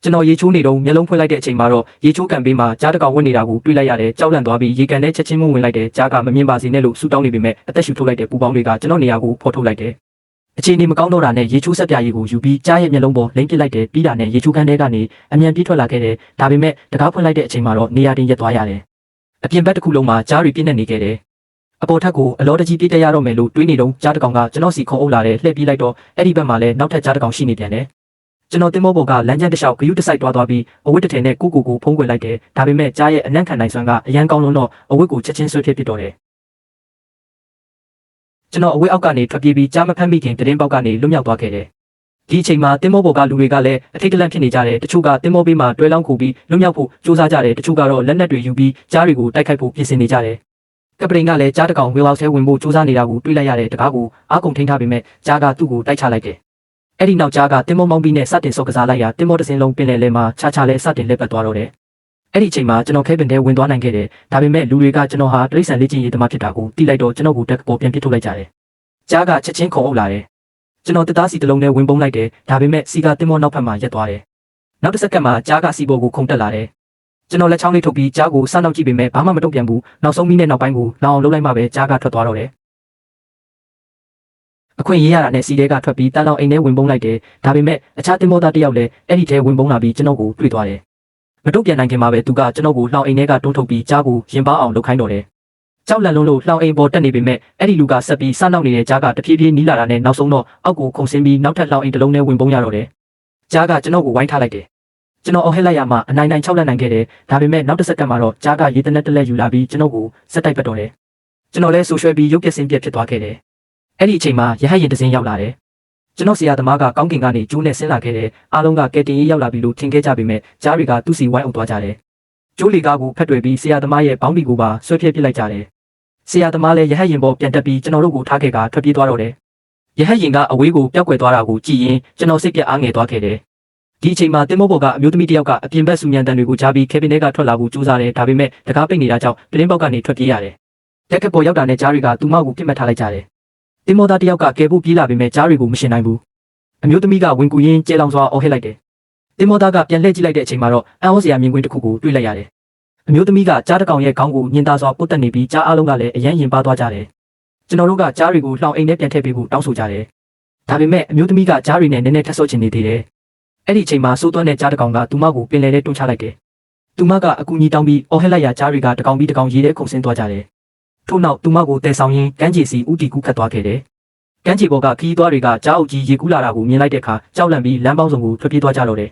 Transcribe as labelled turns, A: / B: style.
A: ကျွန်တော်ရေချိုးနေတော့မျက်လုံးဖွင့်လိုက်တဲ့အချိန်မှာတော့ရေချိုးကန်ပေးမှာကြားတကောင်ဝင်နေတာကိုတွေ့လိုက်ရတယ်ကြောက်လန့်သွားပြီးရေကန်နဲ့ချက်ချင်းဝင်လိုက်တယ်ကြားကမမြင်ပါစေနဲ့လို့ဆူတောင်းနေပေမဲ့အသက်ရှူထုတ်လိုက်တဲ့ပူပေါင်းတွေကကျွန်တော်နေရာကိုဖော်ထုတ်လိုက်တယ်အခြေအနေမကောင်းတော့တာနဲ့ရေချိုးဆက်ပြားရည်ကိုယူပြီးကြားရဲ့မျက်လုံးပေါ်လိမ့်ပစ်လိုက်တယ်ပြီးတာနဲ့ရေချိုးကန်ထဲကနေအမြန်ပြေးထွက်လာခဲ့တယ်ဒါပေမဲ့တကားဖွင့်လိုက်တဲ့အချိန်မှာတော့နေရာတင်ရက်သွားရတယ်အပြင်ဘက်တစ်ခုလုံးမှာကြားတွေပြည့်နေခဲ့တယ်အပေါ်ထက်ကိုအလောတကြီးပြည့်တက်ရတော့မယ်လို့တွေးနေတော့ကြားတကောင်ကကျွန်တော်စီခုံအုပ်လာတယ်လှည့်ပြေးလိုက်တော့အဲ့ဒီဘက်မှာလည်းနောက်ထပ်ကြားတကောင်ရှိနေပြန်တယ်ကျွန်တော်တင်မောဘောကလမ်းကျန်းတစ်လျှောက်ဂယုတစိုက်တွားပြီးအဝတ်တစ်ထည်နဲ့ကိုဖုံးကွယ်လိုက်တယ်ဒါပေမဲ့ကြားရဲ့အနံ့ခံနိုင်စွမ်းကအရန်ကောင်းလုံးတော့အဝတ်ကိုချက်ချင်းဆွဲဖြစ်တော့တယ်ကျွန်တော်အဝတ်အောက်ကနေထွက်ပြေးပြီးကြားမဖမ်းမိခင်တရင်ပေါက်ကနေလွတ်မြောက်သွားခဲ့တယ်ဒီအချိန်မှာတင်မောဘောကလူတွေကလည်းအထိတ်တလန့်ဖြစ်နေကြတယ်တချို့ကတင်မောဘေးမှာတွဲလောင်းခုပြီးလွတ်မြောက်ဖို့ကြိုးစားကြတယ်တချို့ကတော့လက်နက်တွေယူပြီးကြားတွေကိုတိုက်ခိုက်ဖို့ပြင်ဆင်နေကြတယ်ကပရိန်ကလည်းကြားတကောင်ဝေဝါဆဲဝင်ဖို့ကြိုးစားနေတာကိုတွေးလိုက်ရတဲ့တကားကိုအားကုန်ထိန်းထားပေမဲ့ကြားကသူ့ကိုတိုက်ချလိုက်တယ်အဲ့ဒီနောက်ကြားကတင်မောမောင်းပြီးနဲ့စတင်ဆော့ကစားလိုက်ရာတင်မောတစ်စင်းလုံးပင်လယ်လဲမှာခြားခြားလဲစတင်လက်ပတ်သွားတော့တယ်အဲ့ဒီအချိန်မှာကျွန်တော်ခဲပင်ထဲဝင်သွားနိုင်ခဲ့တယ်ဒါပေမဲ့လူတွေကကျွန်တော်ဟာတိရစ္ဆာန်လေးချင်းရေးသမားဖြစ်တာကိုသိလိုက်တော့ကျွန်တော်ကိုတက်ပေါ်ပြန်ပစ်ထုတ်လိုက်ကြတယ်ကြားကချက်ချင်းခုံအုပ်လာတယ်ကျွန်တော်တက်သားစီတစ်လုံးနဲ့ဝင်ပုံးလိုက်တယ်ဒါပေမဲ့စီကတင်မောနောက်ဖက်မှာရက်သွားတယ်နောက်တစ်စက္ကန့်မှာကြားကစီပေါ်ကိုခုန်တက်လာတယ်ကျွန်တော်လက်ချောင်းလေးထုတ်ပြီးကြားကိုစနောက်ကြည့်ပေမဲ့ဘာမှမတုံ့ပြန်ဘူးနောက်ဆုံးမိနဲ့နောက်ပိုင်းကိုလောင်အောင်လှုပ်လိုက်မှပဲကြားကထွက်သွားတော့တယ်အခွင့်ရေးရတာနဲ့စီတဲကထွက်ပြီးတန်းလောင်အိမ်ထဲဝင်ပုံးလိုက်တယ်ဒါပေမဲ့အခြားတင်မောသားတစ်ယောက်လည်းအဲ့ဒီထဲဝင်ပုံးလာပြီးကျွန်တော်ကိုတွေ့သွားတယ်မတုံ့ပြန်နိုင်ခင်မှာပဲသူကကျွန်တော်ကိုလှောင်အိမ်ထဲကတွန်းထုတ်ပြီးကြားကိုရင်ပါအောင်လှုပ်ခိုင်းတော့တယ်ကြောက်လန့်လုံးလို့လှောင်အိမ်ပေါ်တက်နေပေမဲ့အဲ့ဒီလူကဆက်ပြီးစနောက်နေတဲ့ကြားကတဖြည်းဖြည်းနီးလာတာနဲ့နောက်ဆုံးတော့အောက်ကိုခုန်ဆင်းပြီးနောက်ထပ်လှောင်အိမ်တစ်လုံးနဲ့ဝင်ပုံးရတော့တယ်ကြားကကျွန်တော်ကိုဝိုင်းထားလိုက်တယ်ကျွန်တော်အော်ဟစ်လိုက်ရမှအနိုင်နိုင်6လက်နိုင်ခဲ့တယ်ဒါပေမဲ့နောက်တစ်စက္ကန့်မှာတော့ကြားကရေတနက်တက်လက်ယူလာပြီးကျွန်တော်ကိုစက်တိုက်ပတ်တော့တယ်ကျွန်တော်လည်းဆူရွှဲပြီးရုပ်ပြက်စင်းပြက်ဖြစ်သွားခဲ့တယ်အဲ့ဒီအချိန်မှာရဟတ်ရင်တစ်စင်းရောက်လာတယ်ကျွန်တော်ဆရာသမားကကောင်းကင်ကနေကျိုးနဲ့ဆင်းလာခဲ့တယ်အားလုံးကကဲတင်ရေးရောက်လာပြီလို့ထင်ခဲ့ကြပေမဲ့ကြားတွေကသူ့စီဝိုင်းအောင်သွားကြတယ်ကျိုးလီကားကိုဖက်တွေ့ပြီးဆရာသမားရဲ့ဘောင်းဘီကိုပါဆွဲပြစ်ပစ်လိုက်ကြတယ်ဆရာသမားလည်းရဟတ်ရင်ပေါ်ပြန်တက်ပြီးကျွန်တော်တို့ကိုထားခဲ့ကထွက်ပြေးသွားတော့တယ်ရဟတ်ရင်ကအဝေးကိုပျောက်ကွယ်သွားတာကိုကြည့်ရင်ကျွန်တော်စိတ်ပြက်အားငယ်သွားခဲ့တယ်ဒီအချိန်မှာတင်မောဘောကအမျိုးသမီးတစ်ယောက်ကအပြင်ဘက်ဆူညံတန်တွေကိုကြားပြီးကေဘင်ထဲကထွက်လာဖို့ကြိုးစားတယ်ဒါပေမဲ့တကားပိတ်နေတာကြောင့်တင်းပေါက်ကနေထွက်ပြေးရတယ်တက်ကပေါ်ရောက်တာနဲ့ကြားတွေကသူ့မောက်ကိုပြစ်မှတ်ထားလိုက်ကြတယ်တင်မောသားတစ်ယောက်ကကယ်ဖို့ပြေးလာပေမဲ့ကြားတွေကိုမရှင်နိုင်ဘူးအမျိုးသမီးကဝင်ကူရင်းကျဲလောင်စွာအော်ဟစ်လိုက်တယ်တင်မောသားကပြန်လှည့်ကြည့်လိုက်တဲ့အချိန်မှာတော့အံ့ဩစရာမြင်ကွင်းတစ်ခုကိုတွေ့လိုက်ရတယ်အမျိုးသမီးကကြားတစ်ကောင်ရဲ့ခေါင်းကိုညင်သားစွာပုတ်တက်နေပြီးကြားအလုံးကလည်းအယမ်းရင်ပါသွားကြတယ်ကျွန်တော်တို့ကကြားတွေကိုလှောင်အိမ်ထဲပြန်ထည့်ပေးဖို့တောင်းဆိုကြတယ်ဒါပေမဲ့အမျိုးသမီးကကြားတွေနဲ့နည်းနည်းထပ်ဆော့ချင်နေသေးတယ်အဲ့ဒီအချိန်မှာစိုးသွန်းတဲ့ကြားတစ်ကောင်ကသူမကိုပင်လယ်ထဲတွန်းချလိုက်တယ်သူမကအကူကြီးတောင်းပြီးအော်ဟစ်လိုက်ရာကြားတွေကတစ်ကောင်ပြီးတစ်ကောင်ရေထဲခုန်ဆင်းသွားကြတယ်ထို့နောက်သူမကိုတဲဆောင်ရင်းကမ်းခြေစီဥတီကူးခတ်သွားခဲ့တယ်ကမ်းခြေပေါ်ကခီးသွားတွေကကြားအုပ်ကြီးရေကူးလာတာကိုမြင်လိုက်တဲ့အခါကြောက်လန့်ပြီးလမ်းပေါင်းစုံကိုထွက်ပြေးသွားကြတော့တယ်